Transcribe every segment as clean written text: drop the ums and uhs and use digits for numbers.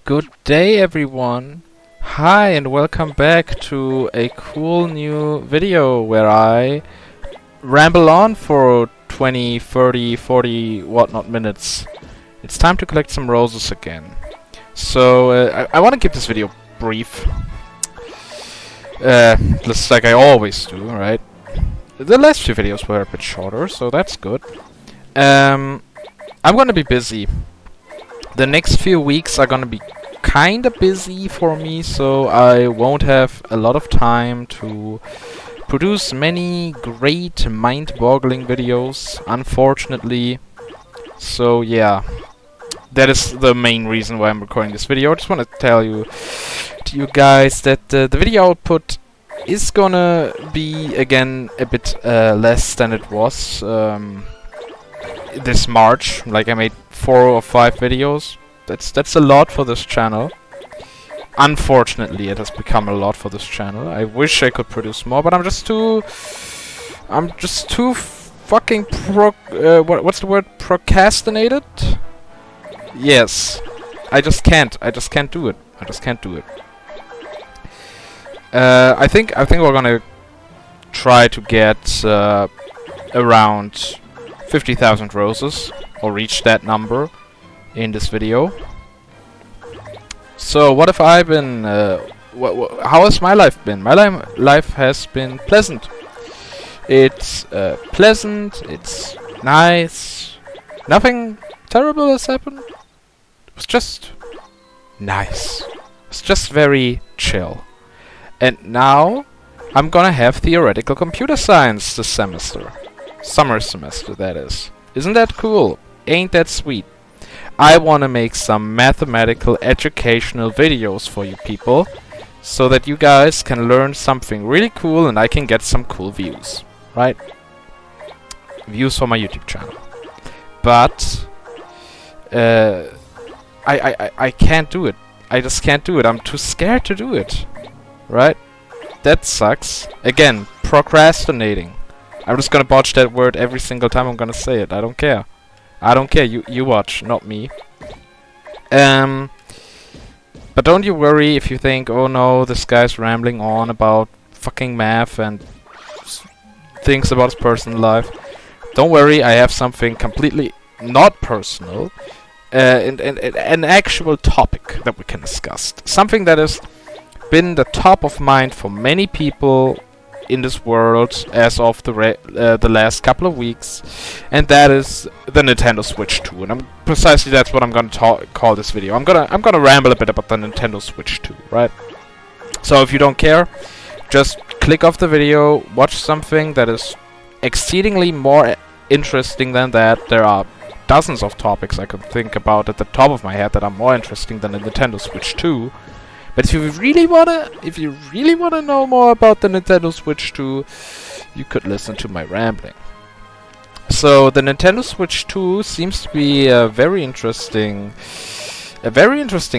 Good day, everyone. Hi, and welcome back to a cool new video where I ramble on for 20, 30, 40 whatnot minutes. It's time to collect some roses again. So, I want to keep this video brief. Just like I always do, right? The last few videos were a bit shorter, so that's good. I'm gonna be busy. The next few weeks are gonna be kinda busy for me, so I won't have a lot of time to produce many great mind-boggling videos, unfortunately. So yeah, that is the main reason why I'm recording this video. I just want to tell you guys that the video output is gonna be again a bit less than it was this March. Like, I made 4 or 5 videos. That's a lot for this channel. Unfortunately, it has become a lot for this channel. I wish I could produce more, but I'm just too fucking what's the word? Procrastinated? Yes. I just can't do it. I just can't do it. I think we're gonna try to get around 50,000 roses, or reach that number in this video. So what have I been, how has my life been? My life has been pleasant. It's pleasant, it's nice, nothing terrible has happened. It was just nice. It's just very chill. And now I'm gonna have theoretical computer science this semester. Summer semester, that is. Isn't that cool? Ain't that sweet? I wanna make some mathematical educational videos for you people, so that you guys can learn something really cool and I can get some cool views, right? Views for my YouTube channel. But I can't do it. I just can't do it. I'm too scared to do it, right? That sucks. Again, procrastinating. I'm just gonna botch that word every single time I'm gonna say it. I don't care. I don't care. You watch, not me. But don't you worry if you think, oh no, this guy's rambling on about fucking math and things about his personal life. Don't worry, I have something completely not personal, an actual topic that we can discuss. Something that has been the top of mind for many people in this world as of the last couple of weeks, and that is the Nintendo Switch 2. And precisely that's what I'm gonna call this video. I'm gonna ramble a bit about the Nintendo Switch 2, right? So if you don't care, just click off the video, watch something that is exceedingly more interesting than that. There are dozens of topics I could think about at the top of my head that are more interesting than the Nintendo Switch 2. But if you really wanna know more about the Nintendo Switch 2, you could listen to my rambling. So the Nintendo Switch 2 seems to be a very interesting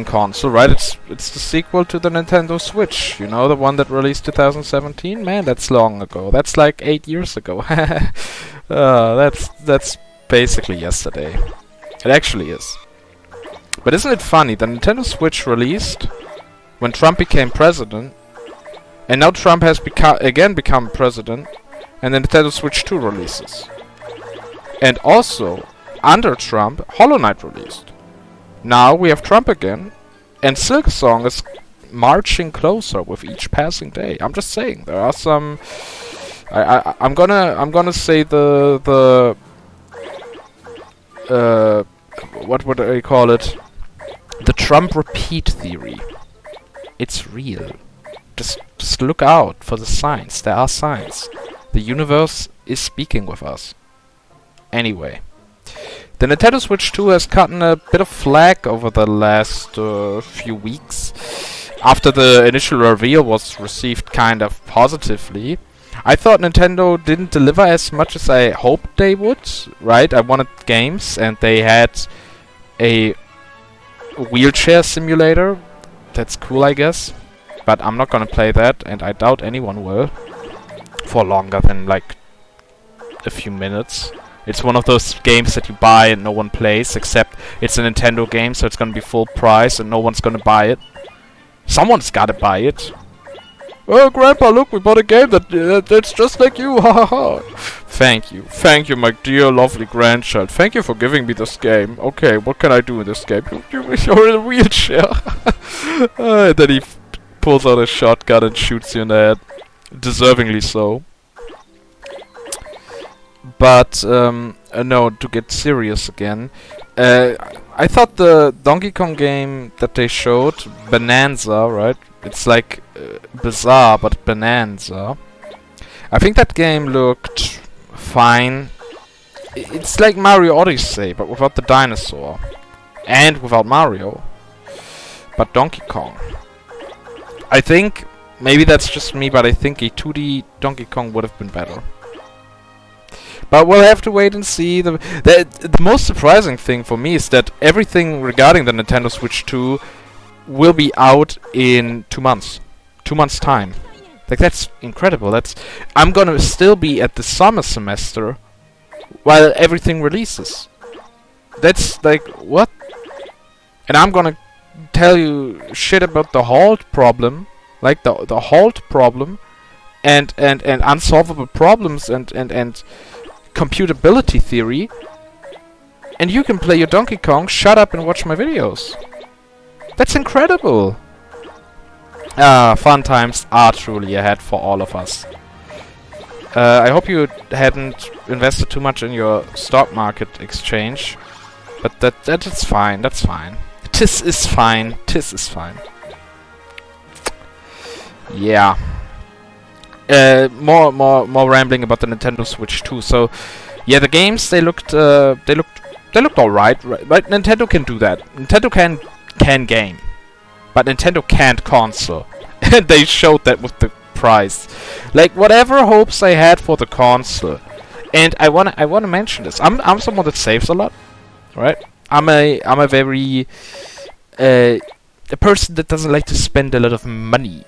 console, right? It's the sequel to the Nintendo Switch, you know, the one that released 2017. Man, that's long ago. That's like 8 years ago. That's basically yesterday. It actually is. But isn't it funny? The Nintendo Switch released when Trump became president, and now Trump has become president, and the Nintendo Switch 2 releases. And also, under Trump, Hollow Knight released. Now we have Trump again, and Silksong is marching closer with each passing day. I'm just saying, there are some. I'm gonna say the what would I call it? The Trump repeat theory. It's real. Just look out for the signs. There are signs. The universe is speaking with us. Anyway, the Nintendo Switch 2 has gotten a bit of flack over the last few weeks. After the initial reveal was received kind of positively, I thought Nintendo didn't deliver as much as I hoped they would, right? I wanted games, and they had a wheelchair simulator. That's cool, I guess, but I'm not gonna play that, and I doubt anyone will, for longer than like a few minutes. It's one of those games that you buy and no one plays, except it's a Nintendo game, so it's gonna be full price and no one's gonna buy it. Someone's gotta buy it. Oh, Grandpa, look, we bought a game that's just like you, ha ha ha. Thank you, my dear, lovely grandchild. Thank you for giving me this game. Okay, what can I do in this game? You're in a wheelchair. And then he pulls out a shotgun and shoots you in the head. Deservingly so. But, no, to get serious again, I thought the Donkey Kong game that they showed, Bonanza, right? It's like Bizarre, but Bonanza. I think that game looked fine. It's like Mario Odyssey, but without the dinosaur. And without Mario. But Donkey Kong. I think, maybe that's just me, but I think a 2D Donkey Kong would have been better. But we'll have to wait and see. The most surprising thing for me is that everything regarding the Nintendo Switch 2 will be out in 2 months. 2 months' time. Like, that's incredible. I'm gonna still be at the summer semester while everything releases. That's like, what? And I'm gonna tell you shit about the halt problem. Like, the halt problem. And unsolvable problems and computability theory, and you can play your Donkey Kong, shut up and watch my videos. That's incredible! Fun times are truly ahead for all of us. I hope you hadn't invested too much in your stock market exchange, but that is fine, that's fine. Tis is fine, tis is fine. Yeah. More rambling about the Nintendo Switch 2. So, yeah, the games they looked all right. Right? Nintendo can do that. Nintendo can game, but Nintendo can't console, and they showed that with the price. Like, whatever hopes I had for the console, and I wanna mention this. I'm someone that saves a lot, right? I'm a very a person that doesn't like to spend a lot of money.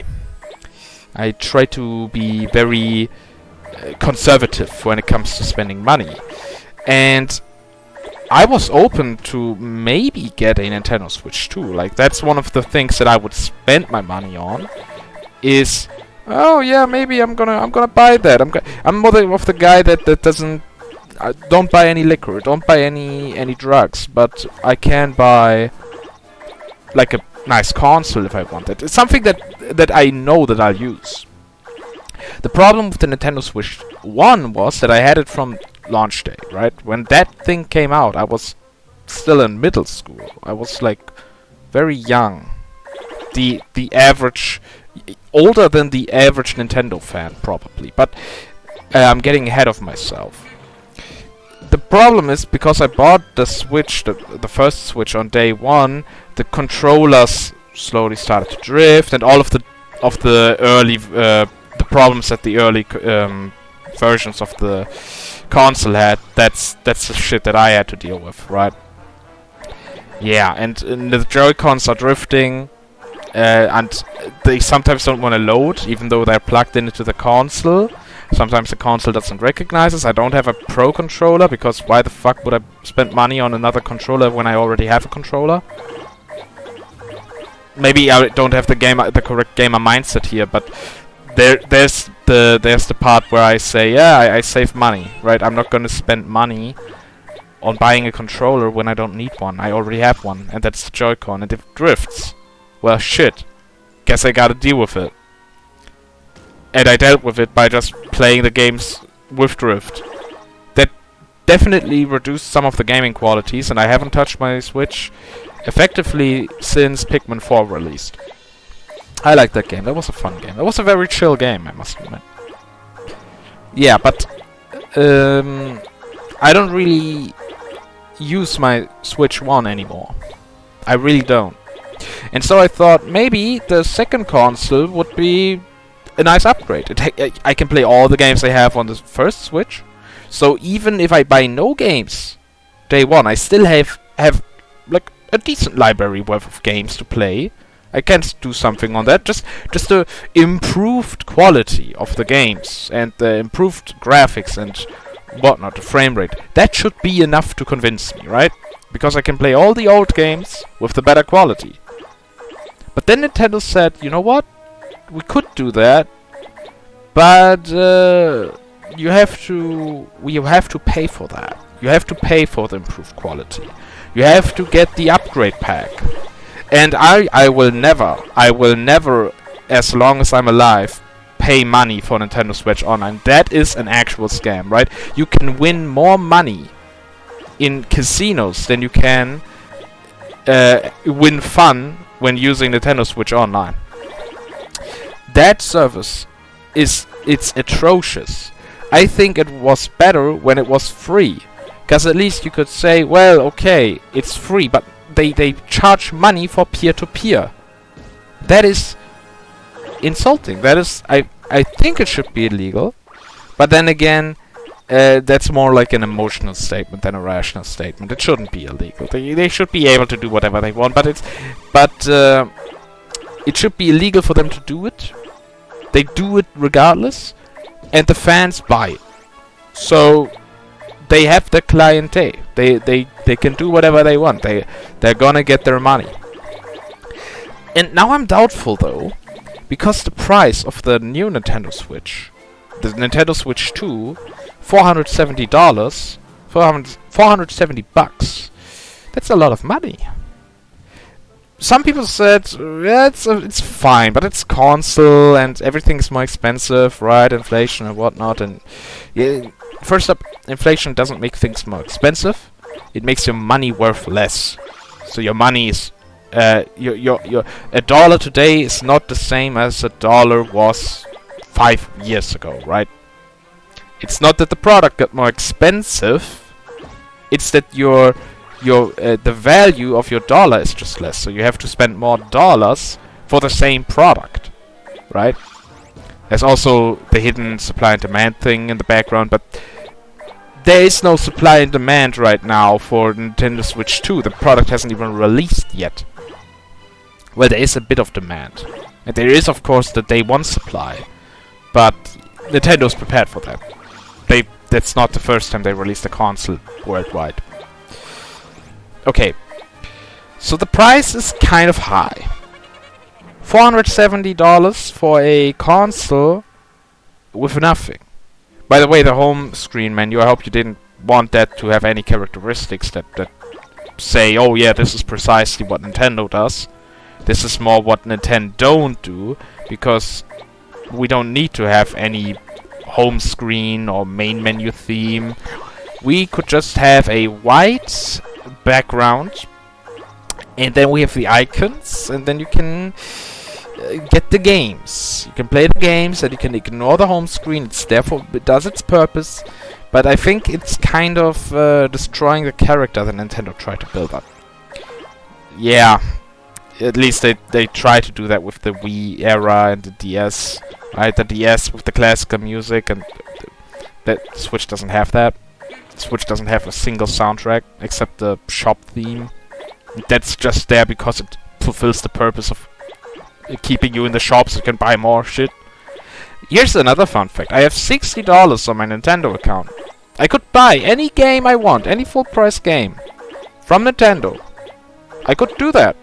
I try to be very conservative when it comes to spending money. And I was open to maybe get a Nintendo Switch 2. Like, that's one of the things that I would spend my money on. Is, oh yeah, maybe I'm gonna buy that. I'm more of the guy that doesn't don't buy any liquor, don't buy any drugs, but I can buy like a nice console if I want it. It's something that I know that I'll use. The problem with the Nintendo Switch 1 was that I had it from launch day, right? When that thing came out, I was still in middle school. I was like very young. The average, older than the average Nintendo fan probably, but I'm getting ahead of myself. The problem is, because I bought the Switch, the first Switch on day 1, the controllers slowly started to drift, and all of the early the problems that the early versions of the console had. That's the shit that I had to deal with, right? Yeah, and the Joy-Cons are drifting, and they sometimes don't want to load, even though they're plugged into the console. Sometimes the console doesn't recognize us. I don't have a Pro controller, because why the fuck would I spend money on another controller when I already have a controller? Maybe I don't have the correct gamer mindset here, but there's the part where I say, yeah, I save money, right? I'm not gonna spend money on buying a controller when I don't need one. I already have one, and that's the Joy-Con, and if it drifts, well, shit. Guess I gotta deal with it. And I dealt with it by just playing the games with drift. That definitely reduced some of the gaming qualities, and I haven't touched my Switch effectively since Pikmin 4 released. I liked that game. That was a fun game. That was a very chill game, I must admit. Yeah, but I don't really use my Switch 1 anymore. I really don't. And so I thought maybe the second console would be a nice upgrade. I can play all the games I have on the first Switch. So even if I buy no games day 1, I still have like a decent library worth of games to play. I can do something on that. Just the improved quality of the games and the improved graphics and whatnot, the frame rate. That should be enough to convince me, right? Because I can play all the old games with the better quality. But then Nintendo said, you know what? We could do that, but you have to pay for that. You have to pay for the improved quality. You have to get the upgrade pack. And I will never, as long as I'm alive, pay money for Nintendo Switch Online. That is an actual scam, right? You can win more money in casinos than you can win fun when using Nintendo Switch Online. That service it's atrocious. I think it was better when it was free, because at least you could say, well, okay, it's free, but they charge money for peer-to-peer. That is insulting. That is, I think it should be illegal, but then again, that's more like an emotional statement than a rational statement. It shouldn't be illegal. They should be able to do whatever they want, but it should be illegal for them to do it. They do it regardless, and the fans buy it. So they have the clientele. They can do whatever they want. They're gonna get their money. And now I'm doubtful though, because the price of the new Nintendo Switch, the Nintendo Switch 2, $470, $470. That's a lot of money. Some people said, yeah, it's fine, but it's console and everything's more expensive, right? Inflation and whatnot. And yeah, first up, inflation doesn't make things more expensive. It makes your money worth less. So your money is, your a dollar today is not the same as a dollar was 5 years ago, right? It's not that the product got more expensive. It's that the value of your dollar is just less, so you have to spend more dollars for the same product, right? There's also the hidden supply and demand thing in the background, but there is no supply and demand right now for Nintendo Switch 2. The product hasn't even released yet. Well, there is a bit of demand, and there is, of course, the day one supply, but Nintendo's prepared for that. That's not the first time they released a console worldwide. Okay, so the price is kind of high. $470 for a console with nothing. By the way, the home screen menu, I hope you didn't want that to have any characteristics that say, oh yeah, this is precisely what Nintendo does. This is more what Nitendon't do, because we don't need to have any home screen or main menu theme. We could just have a white background, and then we have the icons, and then you can get the games. You can play the games, and you can ignore the home screen. It's therefore, it does its purpose, but I think it's kind of destroying the character that Nintendo tried to build up. Yeah, at least they try to do that with the Wii era and the DS, right? The DS with the classical music, and that Switch doesn't have that. Switch doesn't have a single soundtrack except the shop theme. That's just there because it fulfills the purpose of keeping you in the shop so you can buy more shit. Here's another fun fact. I have $60 on my Nintendo account. I could buy any game I want, any full price game from Nintendo. I could do that.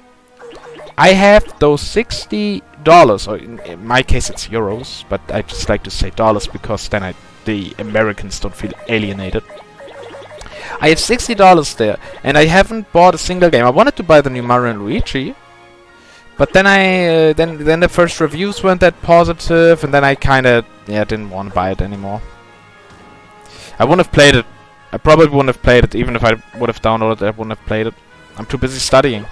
I have those $60, or in my case it's euros, but I just like to say dollars because then the Americans don't feel alienated. I have $60 there, and I haven't bought a single game. I wanted to buy the new Mario and Luigi, but then then the first reviews weren't that positive, and then I kinda didn't want to buy it anymore. I wouldn't have played it. I probably wouldn't have played it, even if I would have downloaded it. I wouldn't have played it. I'm too busy studying.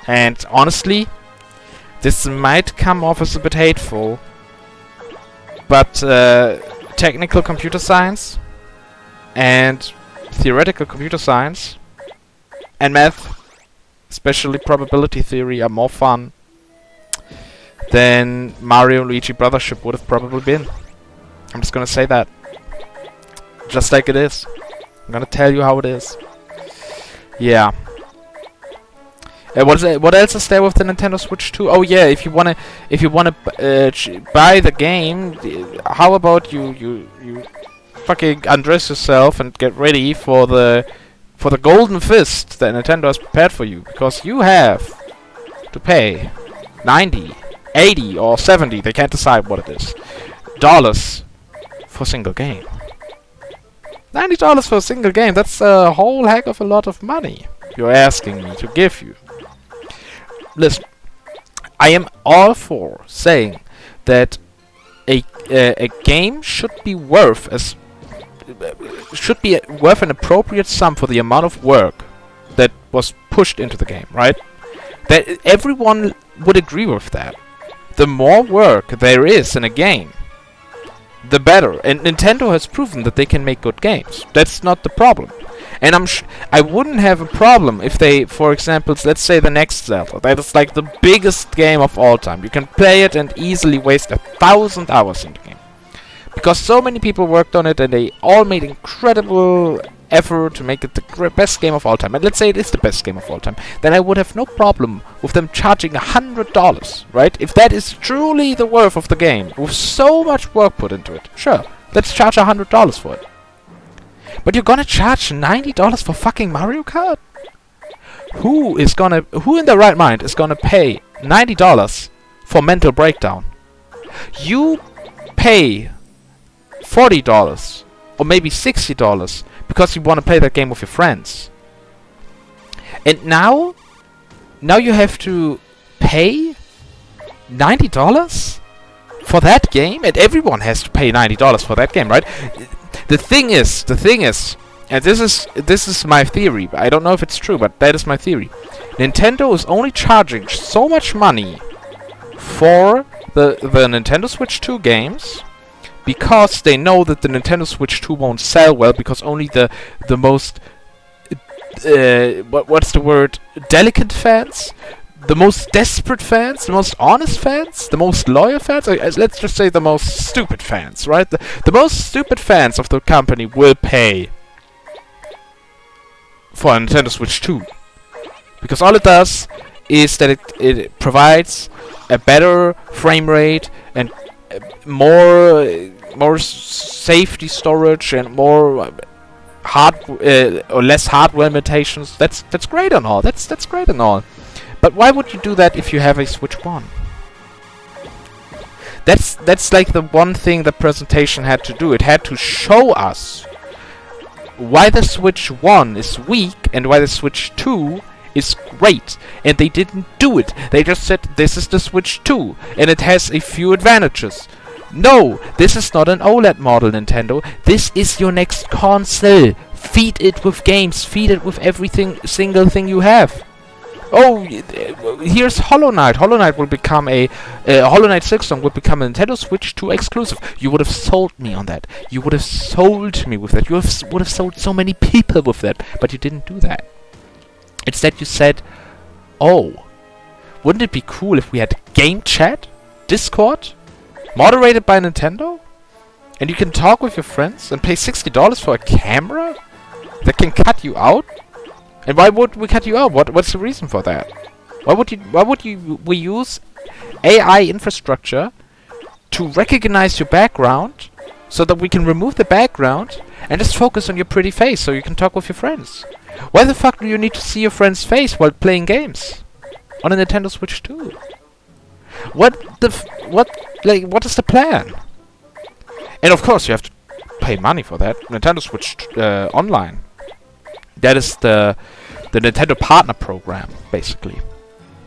And honestly, this might come off as a bit hateful, but technical computer science and theoretical computer science and math, especially probability theory, are more fun than Mario and Luigi Brothership would have probably been. I'm just gonna say that. Just like it is. I'm gonna tell you how it is. Yeah. What else is there with the Nintendo Switch 2? Oh yeah, if you wanna buy the game, how about you fucking undress yourself and get ready for the golden fist that Nintendo has prepared for you, because you have to pay 90, 80 or 70, they can't decide what it is, dollars for a single game. $90 for a single game, that's a whole heck of a lot of money you're asking me to give you. Listen, I am all for saying that a game should be worth an appropriate sum for the amount of work that was pushed into the game, right? That everyone would agree with that. The more work there is in a game, the better. And Nintendo has proven that they can make good games. That's not the problem. And I wouldn't have a problem if they, for example, let's say the next Zelda. That is like the biggest game of all time. You can play it and easily waste 1,000 hours in the game. Because so many people worked on it and they all made incredible effort to make it the best game of all time. And let's say it is the best game of all time. Then I would have no problem with them charging $100, right? If that is truly the worth of the game, with so much work put into it, sure, let's charge $100 for it. But you're gonna charge $90 for fucking Mario Kart? Who in their right mind is gonna pay $90 for Mental Breakdown? You pay $40 or maybe $60 because you want to play that game with your friends. And now you have to pay $90 for that game? And everyone has to pay $90 for that game, right? The thing is, and this is my theory, but I don't know if it's true, but that is my theory. Nintendo is only charging so much money for the Nintendo Switch 2 games because they know that the Nintendo Switch 2 won't sell well, because only the most what's the word? Delicate fans, the most desperate fans, the most honest fans, the most loyal fans, let's just say the most stupid fans, right? The most stupid fans of the company will pay for a Nintendo Switch 2. Because all it does is that it provides a better frame rate and more safety storage and more or less hardware limitations. That's great and all. That's great and all. But why would you do that if you have a Switch 1? That's like the one thing the presentation had to do. It had to show us why the Switch 1 is weak and why the Switch 2 is great. And they didn't do it. They just said, this is the Switch 2 and it has a few advantages. No, this is not an OLED model, Nintendo. This is your next console. Feed it with games. Feed it with single thing you have. Oh, here's Hollow Knight. Hollow Knight will become Hollow Knight Silksong will become a Nintendo Switch 2 exclusive. You would have sold me on that. You would have sold me with that. You would have sold so many people with that. But you didn't do that. Instead you said, oh, wouldn't it be cool if we had game chat, Discord, moderated by Nintendo? And you can talk with your friends and pay $60 for a camera that can cut you out? And why would we cut you out? What's the reason for that? Why would we use AI infrastructure to recognize your background so that we can remove the background and just focus on your pretty face so you can talk with your friends? Why the fuck do you need to see your friend's face while playing games on a Nintendo Switch 2? What is the plan? And of course you have to pay money for that. Nintendo Switch Online. That is the Nintendo Partner Program, basically.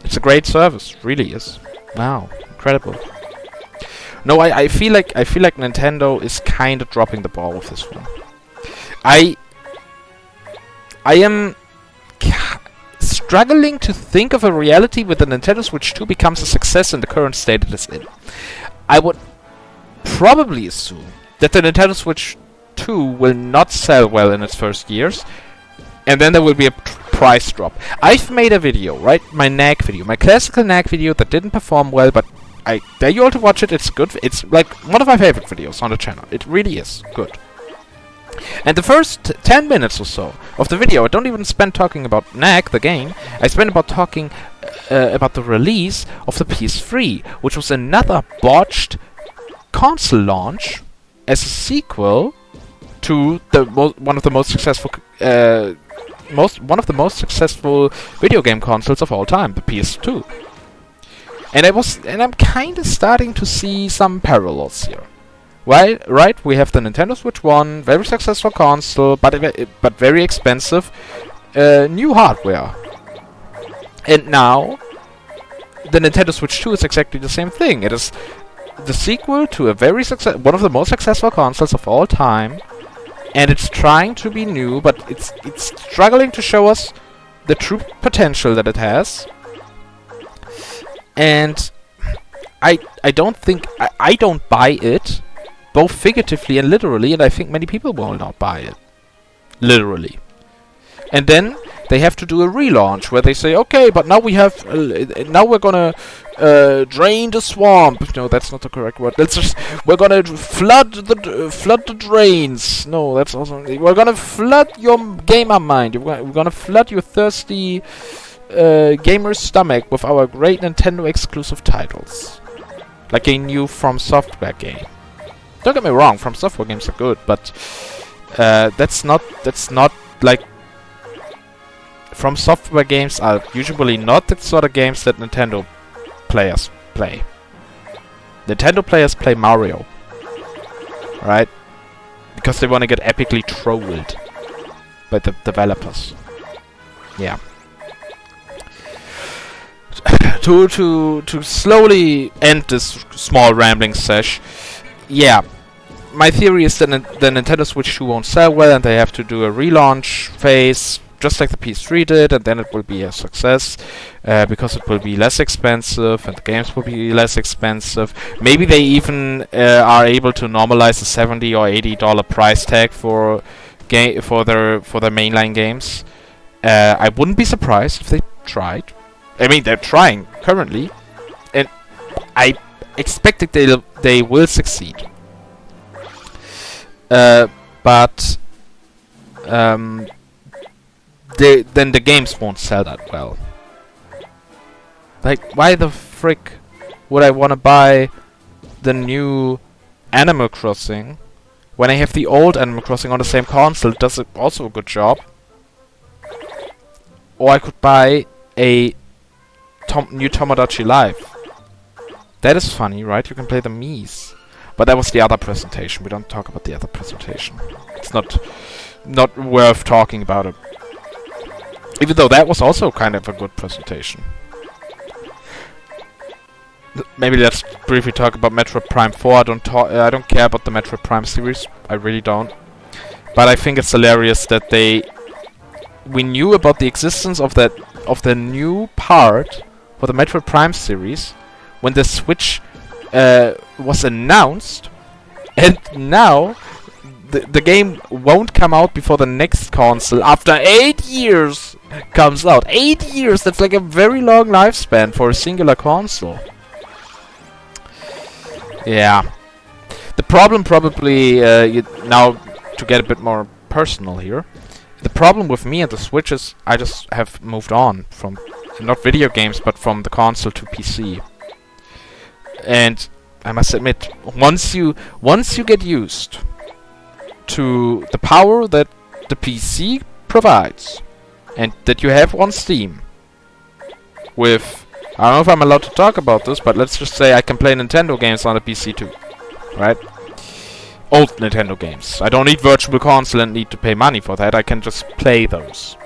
It's a great service, really is. Wow, incredible. No, I feel like Nintendo is kind of dropping the ball with this one. I am struggling to think of a reality where the Nintendo Switch 2 becomes a success in the current state it is in. I would probably assume that the Nintendo Switch 2 will not sell well in its first years, and then there will be a price drop. I've made a video, right? My NAC video, my classical NAC video that didn't perform well, but I dare you all to watch it. It's good. It's like one of my favorite videos on the channel. It really is good. And the first 10 minutes or so of the video, I don't even spend talking about NAC, the game. I spend about talking about the release of the PS3, which was another botched console launch as a sequel to the one of the most successful video game consoles of all time, the PS2. And I'm kind of starting to see some parallels here. Right? We have the Nintendo Switch 1, very successful console, but very expensive new hardware. And now the Nintendo Switch 2 is exactly the same thing. It is the sequel to a one of the most successful consoles of all time, and it's trying to be new, but it's struggling to show us the true potential that it has. And I don't think I don't buy it, both figuratively and literally, and I think many people will not buy it literally. And then they have to do a relaunch where they say, okay, but now we have now we're gonna drain the swamp. No, that's not the correct word. We're gonna flood the drains. No, that's also, we're gonna flood your gamer mind. We're gonna flood your thirsty gamer's stomach with our great Nintendo exclusive titles, like a new From Software game. Don't get me wrong, From Software games are good, but that's not like, From Software games are usually not the sort of games that Nintendo players play. Nintendo players play Mario, right? Because they want to get epically trolled by the developers. Yeah. To slowly end this small rambling sesh, yeah, my theory is that the Nintendo Switch 2 won't sell well, and they have to do a relaunch phase, just like the PS3 did, and then it will be a success, because it will be less expensive, and the games will be less expensive. Maybe they even are able to normalize the $70 or $80 price tag for their mainline games. I wouldn't be surprised if they tried. I mean, they're trying currently, and I expect that they will succeed. But then the games won't sell that well. Like, why the frick would I want to buy the new Animal Crossing when I have the old Animal Crossing on the same console? It does also a good job. Or I could buy a new Tomodachi Life. That is funny, right? You can play the Miis. But that was the other presentation. We don't talk about the other presentation. It's not worth talking about it. Even though that was also kind of a good presentation. Maybe let's briefly talk about Metroid Prime 4. I don't care about the Metroid Prime series. I really don't. But I think it's hilarious that we knew about the existence of the new part for the Metroid Prime series when the Switch was announced, and now the game won't come out before the next console after 8 years comes out. 8 years! That's like a very long lifespan for a singular console. Yeah. The problem probably, now to get a bit more personal here, the problem with me and the Switch is I just have moved on from, not video games, but from the console to PC. And I must admit, once you get used to the power that the PC provides, and that you have on Steam, with, I don't know if I'm allowed to talk about this, but let's just say I can play Nintendo games on the PC too, right? Old Nintendo games. I don't need Virtual Console and need to pay money for that. I can just play those.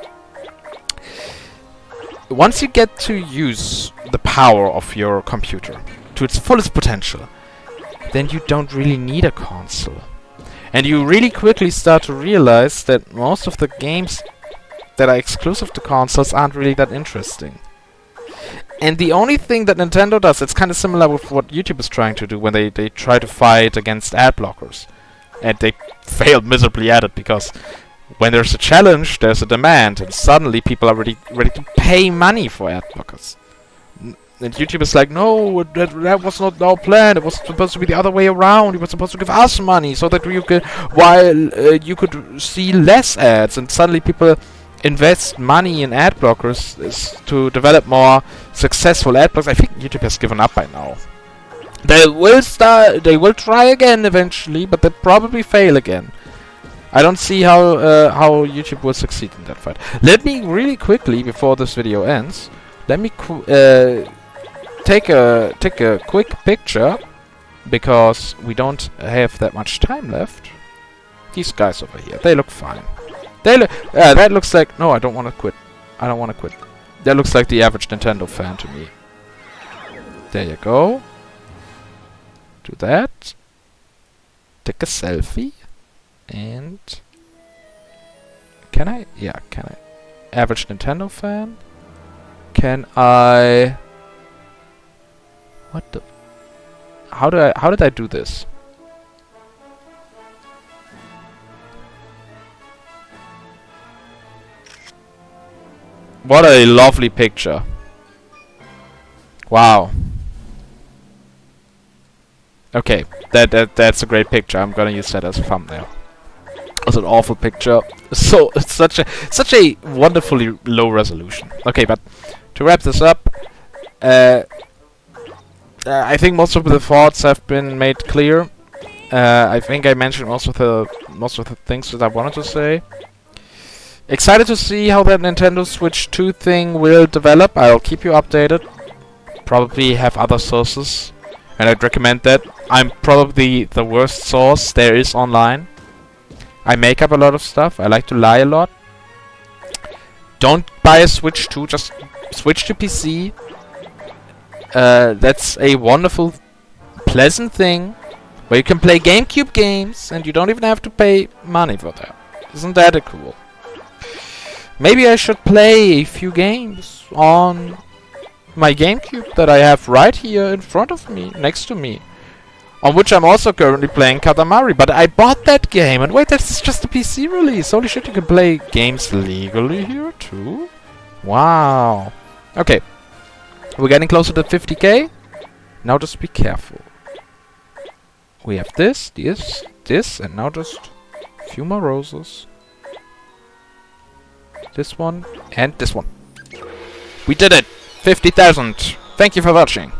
Once you get to use the power of your computer to its fullest potential, then you don't really need a console. And you really quickly start to realize that most of the games that are exclusive to consoles aren't really that interesting. And the only thing that Nintendo does, it's kind of similar with what YouTube is trying to do when they try to fight against ad blockers. And they failed miserably at it, because when there's a challenge, there's a demand, and suddenly people are ready to pay money for ad blockers. And YouTube is like, no, that was not our plan. It was supposed to be the other way around. You were supposed to give us money so that you could, you could see less ads. And suddenly people invest money in ad blockers to develop more successful ad blockers. I think YouTube has given up by now. They will try again eventually, but they'll probably fail again. I don't see how YouTube will succeed in that fight. Let me really quickly, before this video ends, let me take a quick picture, because we don't have that much time left. These guys over here, they look fine. They look. That looks like. No, I don't want to quit. I don't want to quit. That looks like the average Nintendo fan to me. There you go. Do that. Take a selfie. And can I? Yeah, can I? Average Nintendo fan. Can I? What the? How did I do this? What a lovely picture. Wow. Okay, that's a great picture. I'm gonna use that as a thumbnail. It's an awful picture. So it's such a wonderfully low resolution. Okay, but to wrap this up, I think most of the thoughts have been made clear. I think I mentioned most of the things that I wanted to say. Excited to see how that Nintendo Switch 2 thing will develop. I'll keep you updated. Probably have other sources, and I'd recommend that. I'm probably the worst source there is online. I make up a lot of stuff. I like to lie a lot. Don't buy a Switch 2, just switch to PC. That's a wonderful, pleasant thing where you can play GameCube games and you don't even have to pay money for that. Isn't that cool? Maybe I should play a few games on my GameCube that I have right here in front of me, next to me. On which I'm also currently playing Katamari, but I bought that game, and wait, that's just a PC release. Holy shit, you can play games legally here too? Wow. Okay. We're getting closer to 50k. Now just be careful. We have this, and now just a few more roses. This one, and this one. We did it! 50,000! Thank you for watching!